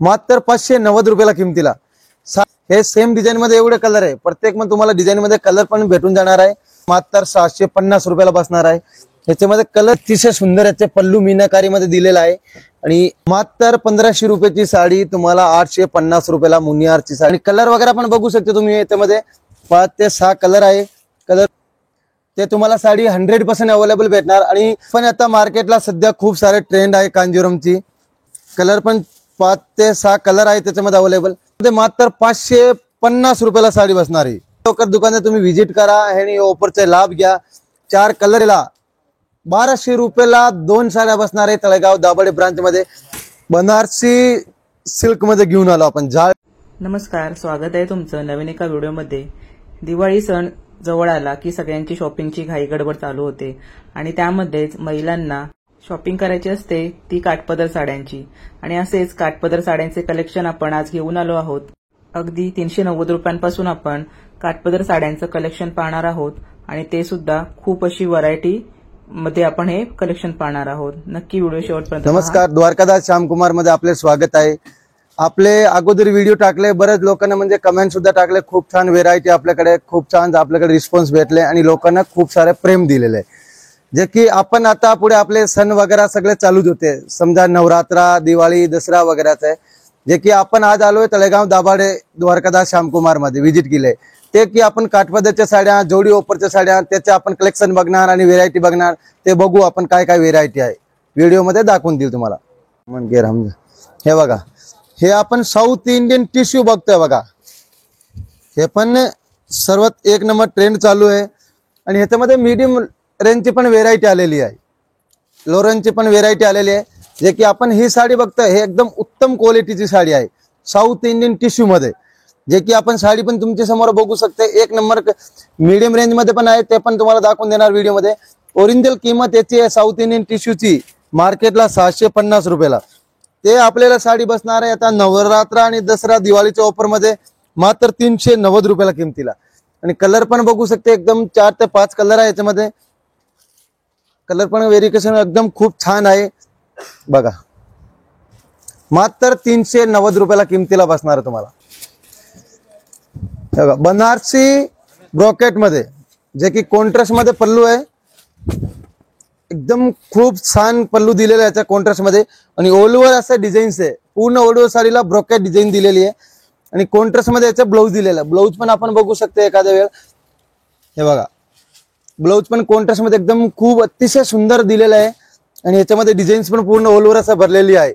मात्र 590 रुपयाला किमतीला। हे सेम डिझाईन मध्ये एवढे कलर आहे, प्रत्येक पण तुम्हाला डिझाईन मध्ये कलर पण भेटून जाणार आहे। मात्र 750 रुपयाला बसणार आहे। ह्याच्यामध्ये कलर अतिशय सुंदर, याचे पल्लू मीनाकारी मध्ये दिलेला आहे आणि मात्र 1500 रुपयाची साडी तुम्हाला 850 रुपयाला मुनियारची साडी। कलर वगैरे पण बघू शकता तुम्ही, याच्यामध्ये 5 ते 6 कलर आहे। कलर ते तुम्हाला साडी 100% अवेलेबल भेटणार। आणि पण आता मार्केटला सध्या खूप सारे ट्रेंड आहे कांजीवरमची। कलर पण 5 ते 6 कलर आहे त्याच्यामध्ये अवेलेबल। मात्र 550 रुपयाला साडी बसणार आहे। लवकर दुकानात तुम्ही व्हिजिट करा आणि ऑफरचा लाभ घ्या। 4 कलरला 1200 रुपयाला 2 साड्या बसणार आहे। तळेगाव दाभाडे ब्रांच मध्ये बनारसी सिल्क मध्ये घेऊन आलो आपण। नमस्कार, स्वागत आहे तुमचं नवीन एका व्हिडिओमध्ये। दिवाळी सण जवळ आला की सगळ्यांची शॉपिंगची घाई गडबड चालू होते आणि त्यामध्येच महिलांना शॉपिंग करायची असते ती काठपदर साड्यांची। आणि असेच काठपदर साड्यांचे कलेक्शन आपण आज घेऊन आलो आहोत। अगदी 390 रुपयांपासून आपण काठपदर साड्यांचं कलेक्शन पाहणार आहोत आणि ते सुद्धा खूप अशी व्हरायटी मध्ये आपण हे कलेक्शन पाहणार आहोत। नक्की व्हिडिओ शेवटपर्यंत पहा। नमस्कार, द्वारकादास श्यामकुमार मध्ये आपले स्वागत आहे। आपले अगोदर व्हिडिओ टाकले, बरेच लोकांना म्हणजे कमेंट सुद्धा टाकले, खूप छान व्हेरायटी आपल्याकडे, खूप छान आपल्याकडे रिस्पॉन्स भेटले आणि लोकांना खूप सारे प्रेम दिलेले। जे की आपण आता पुढे आपले सण वगैरे सगळे चालूच होते, समजा नवरात्रा, दिवाळी, दसरा वगैरेचे, जे की आपण आज आलोय तळेगाव दाभाडे द्वारकादास श्यामकुमार मध्ये व्हिजिट केले। ते की आपण काठपदरच्या साड्या, जोडी ऑफरच्या साड्या, त्याचे आपण कलेक्शन बघणार आणि व्हेरायटी बघणार। ते बघू आपण काय काय व्हेरायटी आहे, व्हिडिओ मध्ये दाखवून देईल तुम्हाला। म्हणजे हे बघा, हे आपण साऊथ इंडियन टिश्यू बघतोय बघा। हे पण सर्वात एक नंबर ट्रेंड चालू आहे आणि ह्याच्यामध्ये मीडियम रेंजची पण व्हेरायटी आलेली आहे, लो रेंजची पण व्हेरायटी आलेली आहे। जे की आपण ही साडी बघतोय, हे एकदम उत्तम क्वालिटीची साडी आहे साऊथ इंडियन टिश्यू मध्ये। जे की आपण साडी पण तुमच्या समोर बघू शकते, एक नंबर मीडियम रेंज मध्ये पण आहे, ते पण तुम्हाला दाखवून देणार व्हिडिओ मध्ये। ओरिजिनल किंमत याची आहे साऊथ इंडियन टिश्यूची मार्केटला 750 रुपयाला। ते आपल्याला साडी बसणार आहे आता नवरात्र आणि दसरा दिवाळीच्या ऑफर मध्ये मात्र 390 रुपयाला किमतीला। आणि कलर पण बघू शकते, एकदम 4 ते 5 कलर आहे याच्यामध्ये। कलर पण व्हेरिएशन एकदम खूप छान आहे बघा। मात्र 390 रुपयाला किमतीला बसणार आहे तुम्हाला। बनारसी ब्रोकेट मध्ये, जे की कॉन्ट्रास्ट मध्ये पल्लू आहे, एकदम खूप छान पल्लू दिलेला आहे कॉन्ट्रास्ट मध्ये। आणि ऑल ओव्हर असे डिझाईन्स आहे, पूर्ण ऑल ओव्हर साडीला ब्रोकेट डिझाईन दिलेली आहे आणि कॉन्ट्रास्ट मध्ये याचा ब्लाऊज दिलेला आहे। ब्लाऊज पण आपण बघू शकतो एखाद्या वेळ, हे बघा ब्लाऊज पण कॉन्ट्रास्ट मध्ये एकदम खूप अतिशय सुंदर दिलेला आहे आणि याच्यामध्ये डिझाईन्स पण पूर्ण ऑल ओव्हर असं भरलेली आहे।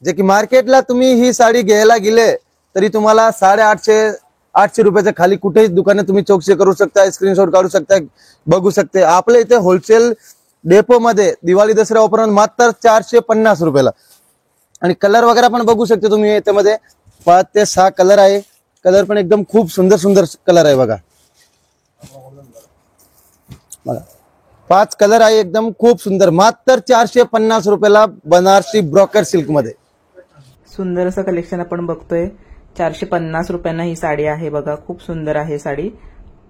जे की मार्केटला तुम्ही ही साडी घ्यायला गेले तरी तुम्हाला 850 रुपयाच्या खाली कुठेही दुकानात तुम्ही चौकशी करू शकता, स्क्रीनशॉट काढू शकता, बघू शकते। आपल्या इथे होलसेल डेपो मध्ये दिवाळी दसरा ऑफर मात्र 450 रुपयाला। आणि कलर वगैरे पण बघू शकते तुम्ही, याच्यामध्ये 5 ते 6 कलर आहे। कलर पण एकदम खूप सुंदर सुंदर कलर आहे बघा। 5 कलर आहे, एकदम खूप सुंदर, मात्र 450 रुपयाला बनारसी ब्रोकेट सिल्क मध्ये। सुंदर असं कलेक्शन आपण बघतोय। 450 रुपयांना ही साडी आहे बघा, खूप सुंदर आहे साडी।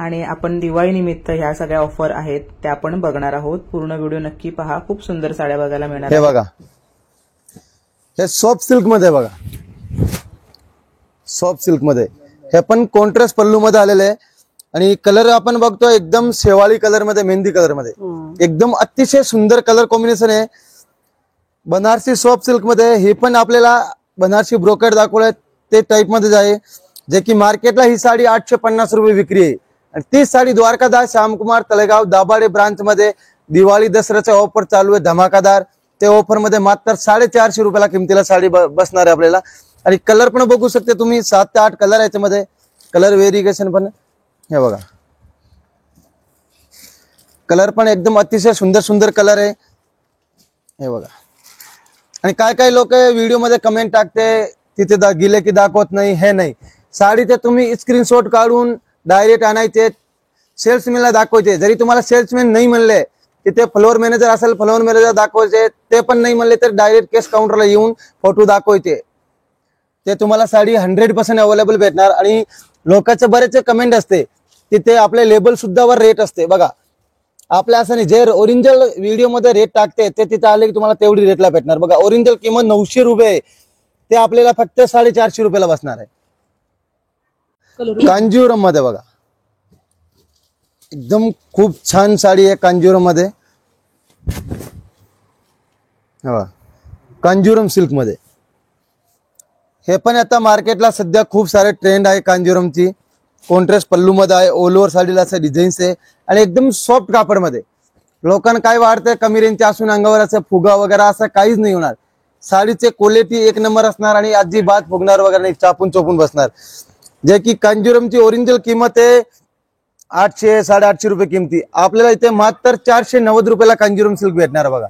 आणि आपण दिवाळी निमित्त ह्या सगळ्या ऑफर आहेत त्या आपण बघणार आहोत। पूर्ण व्हिडिओ नक्की पहा, खूप सुंदर साड्या बघायला मिळणार। हे बघा, हे सॉफ्ट सिल्क मध्ये बघा, सॉफ्ट सिल्क मध्ये हे पण कॉन्ट्रास्ट पल्लू मध्ये आलेले आहे। आणि कलर आपण बघतो एकदम शेवाळी कलर मध्ये, मेहंदी कलर मध्ये, एकदम अतिशय सुंदर कलर कॉम्बिनेशन आहे बनारसी सॉफ्ट सिल्क मध्ये। हे पण आपल्याला बनारसी ब्रोकेट दाखवलंय ते टाइप मध्ये आहे, जे की मार्केटला ही साडी 850 रुपये विक्री आहे। आणि ती साडी द्वारकादास श्यामकुमार तळेगाव दाभाडे ब्रांच मध्ये दिवाळी दसऱ्याचा ऑफर चालू आहे धमाकादार। ते ऑफर मध्ये मात्र 450 रुपयाला किमतीला साडी बसणार आहे आपल्याला। आणि कलर पण बघू शकते तुम्ही, 7 ते 8 कलर आहे याच्यामध्ये। कलर व्हेरिएशन पण हे बघा, कलर पण एकदम अतिशय सुंदर सुंदर कलर आहे हे बघा। आणि काय काय लोक व्हिडिओ मध्ये कमेंट टाकते तिथे गेले की दाखवत नाही, हे नाही, साडी ते तुम्ही स्क्रीनशॉट काढून डायरेक्ट आणायचे, सेल्समॅनला दाखवायचे। जरी तुम्हाला सेल्समॅन नाही म्हणले, तिथे फ्लोअर मॅनेजर असेल, फ्लोअर मॅनेजर दाखवायचे, ते पण नाही म्हणले तर डायरेक्ट कॅश काउंटरला येऊन फोटो दाखवायचे। ते तुम्हाला साडी 100% अवेलेबल भेटणार। आणि लोकांचे बरेच कमेंट असते, तिथे आपले लेबल सुद्धा वर रेट असते बघा। आपल्या असं नाही, जे ओरिजिनल व्हिडिओ मध्ये रेट टाकते ते तिथे आले की तुम्हाला तेवढी रेटला भेटणार बघा। ओरिजिनल किंमत 900 रुपये, ते आपल्याला फक्त 450 रुपयाला बसणार आहे. कांजीवरम मध्ये बघा, एकदम खूप छान साडी आहे कांजीवरम मध्ये. कांजीवरम सिल्क मध्ये हे पण आता मार्केटला सध्या खूप सारे ट्रेंड आहे. कांजीवरमची कॉन्ट्रास्ट पल्लू मध्ये आहे, ऑल ओव्हर साडीला असं डिझाईन्स आहे आणि एकदम सॉफ्ट कापड मध्ये. लोकांना काय वाटतंय कमी रेंजचे असून अंगावर असं फुगा वगैरे असं काहीच नाही होणार. साडीचे क्वालिटी एक नंबर असणार आणि अजिबात फुगणार वगैरे नाही, चापून चोपून बसणार. जे की कांजीवरमची ओरिजिनल किंमत आहे 800 850 रुपये किमती. आपल्याला इथे मात्र 490 रुपयाला कांजीवरम सिल्क भेटणार बघा.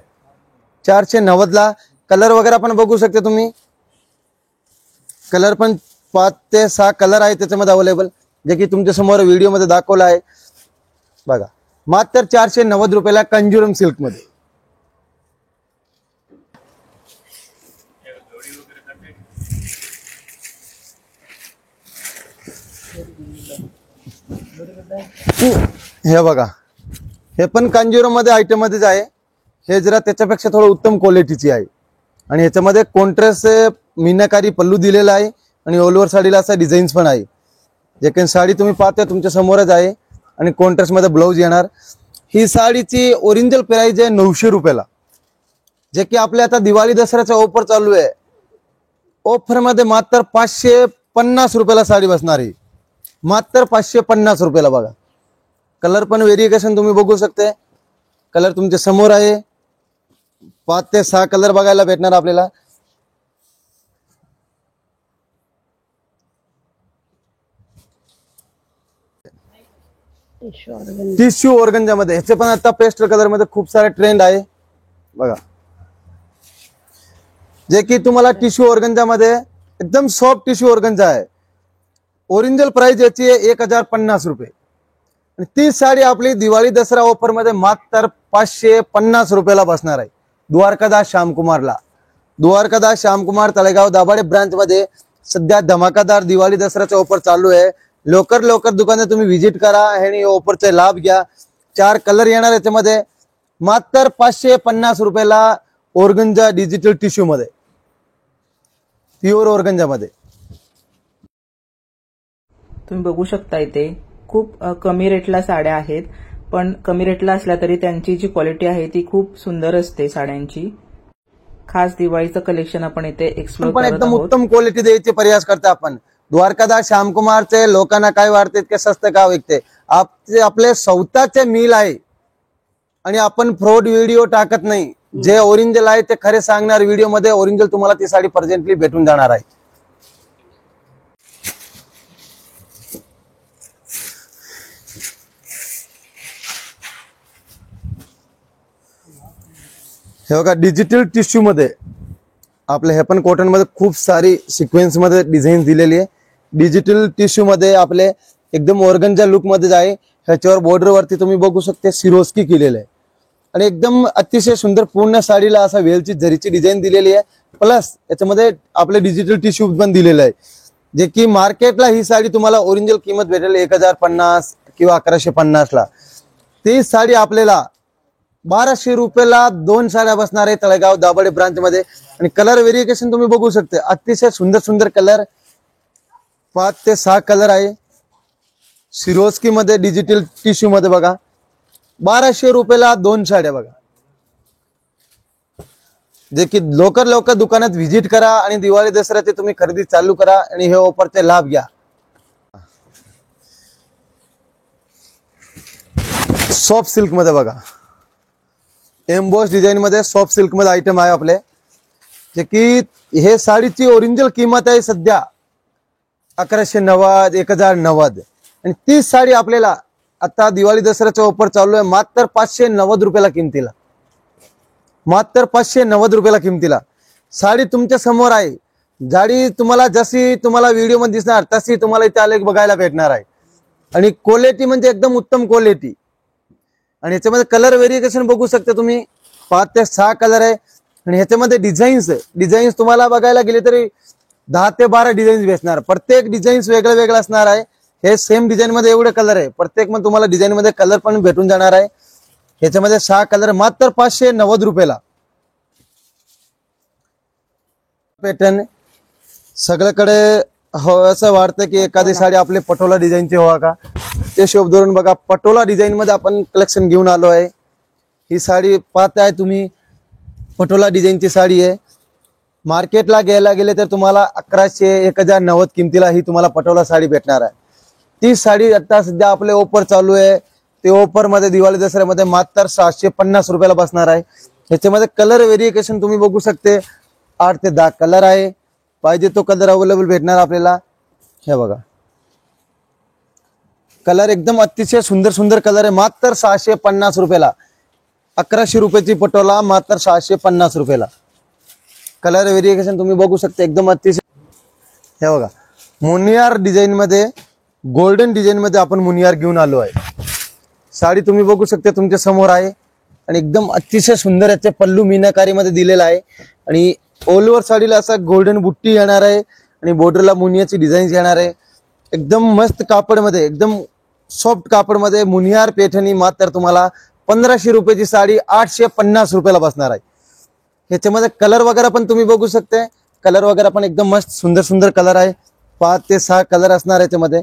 490 ला. कलर वगैरे पण बघू शकता तुम्ही, कलर पण 5 ते 6 कलर आहे त्याच्यामध्ये अवेलेबल, जे की तुमच्या समोर व्हिडिओ मध्ये दाखवला आहे बघा. मात्र 490 रुपयाला कांजीवरम सिल्क मध्ये. हे बघा, हे पण कांजीवरम मध्ये आयटम मध्येच आहे. हे जरा त्याच्यापेक्षा थोडं उत्तम क्वालिटीची आहे आणि ह्याच्यामध्ये कॉन्ट्रास्ट मीनाकारी पल्लू दिलेला आहे आणि ऑल ओव्हर साडीला असा डिझाईन्स पण आहे. जे काही साडी तुम्ही पाहता तुमच्या समोरच आहे आणि कॉन्ट्रास्ट मध्ये ब्लाऊज येणार. ही साडीची ओरिजिनल प्राइस आहे 900 रुपयाला, जे की आपल्या आता दिवाळी दसऱ्याचा ऑफर चालू आहे. ऑफर मध्ये मात्र 550 रुपयाला साडी बसणार आहे, मात्र 550 रुपयाला बघा. कलर पण व्हेरिएशन तुम्ही बघू शकते, कलर तुमच्या समोर आहे. 5 ते 6 कलर बघायला भेटणार आपल्याला. टिश्यू ऑर्गंजा मध्ये ह्याचे पण आता पेस्टल कलर मध्ये खूप सारे ट्रेंड आहे बघा. जे की तुम्हाला टिश्यू ऑर्गंजा मध्ये एकदम सॉफ्ट टिश्यू ऑर्गंजा आहे. ओरिजिनल प्राइस याची आहे 1050 रुपये आणि ती साडी आपली दिवाळी दसरा ऑफर मध्ये मात्र 550 रुपयाला बसणार आहे. द्वारकादास श्यामकुमारला. द्वारकादास श्यामकुमार तळेगाव दाभाडे ब्रांच मध्ये सध्या धमाकादार दिवाळी दसऱ्याचा ऑफर चालू आहे. लवकर दुकानात तुम्ही व्हिजिट करा आणि ऑफरचे लाभ घ्या. 4 कलर येणार याच्यामध्ये. मात्र 550 रुपयाला ऑर्गंजा डिजिटल टिश्यू मध्ये, प्युअर ऑर्गंजा मध्ये. तुम्ही बघू शकता इथे खूप कमी रेटला साड्या आहेत, पण कमी रेटला असल्या तरी त्यांची जी क्वालिटी आहे ती खूप सुंदर असते साड्यांची. खास दिवाळीचं कलेक्शन आपण इथे एक्सप्लोर पण करत एकदम आहोत. उत्तम क्वालिटी द्यायचे प्रयास करता आपण. द्वारकादास श्यामकुमारचे लोकांना काय वाटते इतके स्वस्त का विकते. आपले स्वतःचे मिल आहे आणि आपण फ्रॉड व्हिडिओ टाकत नाही. जे ओरिजिनल आहे ते खरे सांगणार व्हिडिओ मध्ये ओरिजिनल तुम्हाला ती साडी प्रेझेंटली भेटून जाणार आहे. हे बघा डिजिटल टिश्यू मध्ये आपले हे पण कॉटन मध्ये खूप सारी सिक्वेन्स मध्ये डिझाईन दिलेली आहे. डिजिटल टिश्यू मध्ये आपले एकदम ऑर्गनच्या लुक मध्ये आहे. ह्याच्यावर बॉर्डर वरती तुम्ही बघू शकते सिरोस्की केलेलं आहे आणि एकदम अतिशय सुंदर पूर्ण साडीला असा वेलची जरीची डिझाईन दिलेली आहे. प्लस याच्यामध्ये आपले डिजिटल टिश्यू पण दिलेलं आहे, जे की मार्केटला ही साडी तुम्हाला ओरिजिनल किंमत भेटेल 1050 किंवा 1150 ला. ती साडी आपल्याला 1200 रुपयाला 2 साड्या बसणार आहे तळेगाव दाभाडे ब्रांच मध्ये. आणि कलर व्हेरिएशन तुम्ही बघू शकते, अतिशय सुंदर कलर. 5 ते 6 कलर आहे. सिरोस्की मध्ये डिजिटल टिश्यू मध्ये बघा 1200 रुपयाला 2 साड्या बघा. जे की लवकर दुकानात व्हिजिट करा आणि दिवाळी दसऱ्याचे तुम्ही खरेदी चालू करा आणि हे ऑफरचे लाभ घ्या. सॉफ्ट सिल्क मध्ये बघा, एम्बॉस डिझाईन मध्ये सॉफ्ट सिल्क मध्ये आयटम आहे आपले, जे की हे साडीची ओरिजिनल किंमत आहे सध्या 1190 1090 आणि ती साडी आपल्याला आता दिवाळी दसऱ्याचा ऑफर चालू आहे मात्र 590 रुपयाला किमतीला. मात्र 590 रुपयाला किमतीला साडी तुमच्या समोर आहे. साडी तुम्हाला जशी तुम्हाला व्हिडिओ मध्ये दिसणार तशी तुम्हाला इथे आले बघायला भेटणार आहे आणि क्वालिटी म्हणजे एकदम उत्तम क्वालिटी. आणि ह्याच्यामध्ये कलर व्हेरिएशन बघू शकता तुम्ही, 5 ते 6 कलर आहे आणि ह्याच्यामध्ये डिझाईन्स तुम्हाला बघायला गेले तरी 10 ते 12 डिझाईन्स भेटणार. प्रत्येक डिझाईन्स वेगळं असणार आहे. हे सेम डिझाईन मध्ये एवढे कलर आहे, प्रत्येक पण तुम्हाला डिझाईन मध्ये कलर पण भेटून जाणार आहे. ह्याच्यामध्ये 6 कलर मात्र 590 रुपयाला. पॅटर्न सगळ्याकडे हो असं वाटतं की एखादी साडी आपली पटोला डिझाईनची व्हावा का, ते शोभ धरून बघा पटोला डिझाईन मध्ये आपण कलेक्शन घेऊन आलो आहे. ही साडी पाहताय तुम्ही, पटोला डिझाईनची साडी आहे. मार्केटला घ्यायला गेले तर तुम्हाला 1100-1090 किमतीला ही तुम्हाला पटोला साडी भेटणार आहे. ती साडी आता सध्या आपले ऑफर चालू आहे. ते ऑफर मध्ये दिवाळी दसऱ्यामध्ये मात्र 750 रुपयाला बसणार आहे. ह्याच्यामध्ये कलर व्हेरिएशन तुम्ही बघू शकते, 8 ते 10 कलर आहे. पाहिजे तो कलर अवेलेबल भेटणार आपल्याला. हे बघा कलर एकदम अतिशय सुंदर सुंदर कलर आहे. मात्र 650 रुपयाला, 1100 रुपयाची पटोला मात्र 650 रुपयाला. कलर व्हेरिएशन तुम्ही बघू शकता एकदम अतिशय. हे बघा मुनियार डिझाईन मध्ये, गोल्डन डिझाईन मध्ये आपण मुनियार घेऊन आलो आहे. साडी तुम्ही बघू शकता तुमच्या समोर आहे आणि एकदम अतिशय सुंदर याचे पल्लू मीनाकारी मध्ये दिलेला आहे. आणि ऑल ओव्हर साडीला असा गोल्डन बुट्टी येणार आहे आणि बॉर्डरला मुनियाची डिझाईन येणार आहे. एकदम मस्त कापड मध्ये, एकदम सॉफ्ट कापड मध्ये मुनियार पैठणी मात्र तुम्हाला 1500 रुपयाची साडी 850 रुपयाला बसणार आहे. ह्याच्यामध्ये कलर वगैरे पण तुम्ही बघू शकता, कलर वगैरे पण एकदम मस्त सुंदर सुंदर कलर आहे. 5 ते 6 कलर असणार याच्यामध्ये.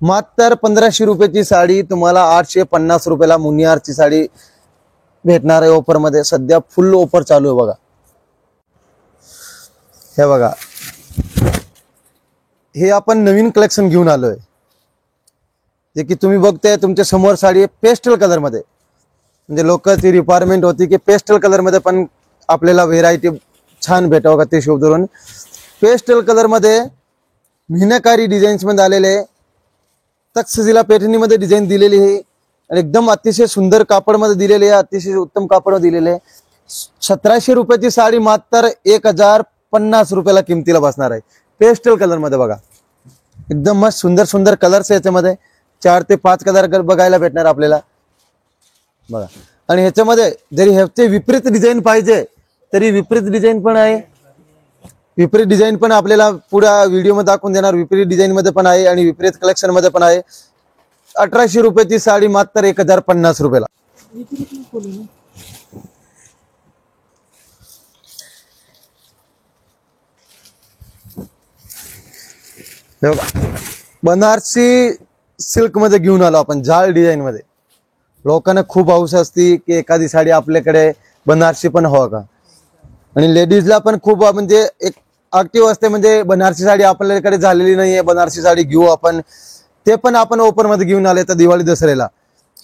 मात्र 1500 रुपयाची साडी तुम्हाला 850 रुपयाला मुनियारची साडी भेटणार आहे ऑफर मध्ये. सध्या फुल ऑफर चालू आहे बघा. हे बघा हे आपण नवीन कलेक्शन घेऊन आलोय, जे की तुम्ही बघताय तुमच्या समोर साडी पेस्टल कलर मध्ये. म्हणजे लोकांची रिक्वायरमेंट होती की पेस्टल कलर मध्ये पण आपल्याला व्हेरायटी छान भेटावं का, ते शोध धरून पेस्टल कलर मध्ये मीनाकारी डिझाईन्स मध्ये आलेले, तक्षशिला पैठणी मध्ये डिझाईन दिलेली आहे आणि एकदम अतिशय सुंदर कापड मध्ये दिलेले आहे, अतिशय उत्तम कापड दिलेले. 1700 रुपयाची साडी मात्र 1050 रुपयाला किमतीला बसणार आहे. पेस्टल कलर मध्ये बघा एकदम मस्त सुंदर सुंदर कलर्स याच्यामध्ये. 4 ते 5 कलर बघायला भेटणार आपल्याला बघा. आणि ह्याच्यामध्ये जरी ह्याचे विपरीत डिझाईन पाहिजे तरी विपरीत डिझाईन पण आहे. विपरीत डिझाईन पण आपल्याला पुढे व्हिडिओ मध्ये दाखवून देणार. विपरीत डिझाईन मध्ये पण आहे आणि विपरीत कलेक्शन मध्ये पण आहे. 1800 रुपयाची साडी मात्र 1050 रुपयाला. बनारसी सिल्क मध्ये घेऊन आलो आपण, जाळ डिझाईन मध्ये. लोकांना खूप हौस असती की एखादी साडी आपल्याकडे बनारसी पण हवा का. आणि लेडीजला पण खूप म्हणजे एक ऍक्टिव्ह असते, म्हणजे बनारसी साडी आपल्याकडे झालेली नाहीये, बनारसी साडी घेऊ आपण. ते पण आपण ऑफर मध्ये घेऊन आले तर दिवाळी दसऱ्याला.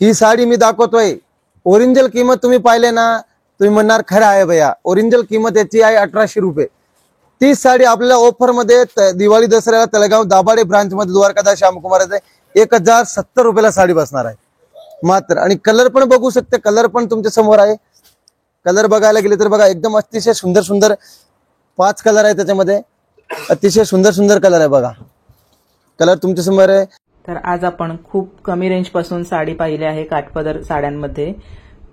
ही साडी मी दाखवतोय, ओरिजिनल किंमत तुम्ही पाहिले ना तुम्ही म्हणणार खरं आहे भैया, ओरिजिनल किंमत याची आहे 1800 रुपये. ती साडी आपल्याला ऑफर मध्ये दिवाळी दसऱ्याला तळेगाव दाभाडे ब्रांच मध्ये द्वारकादास श्यामकुमार 1070 रुपयाला साडी बसणार आहे मात्र. आणि कलर पण बघू शकते, कलर पण तुमच्या समोर आहे. कलर बघायला गेले तर बघा एकदम अतिशय सुंदर सुंदर 5 कलर आहे त्याच्यामध्ये. अतिशय सुंदर सुंदर कलर आहे बघा, कलर तुमच्या समोर आहे. तर आज आपण खूप कमी रेंज पासून साडी पाहिली आहे. काठपदर साड्यांमध्ये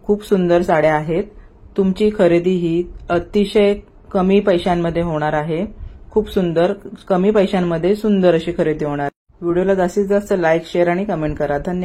खूप सुंदर साड्या आहेत. तुमची खरेदी ही अतिशय कमी पैशांमध्ये होणार आहे. खूप सुंदर कमी पैशांमध्ये सुंदर अशी खरेदी होणार. व्हिडिओला जास्तीत जास्त लाईक, शेअर आणि कमेंट करा. धन्यवाद.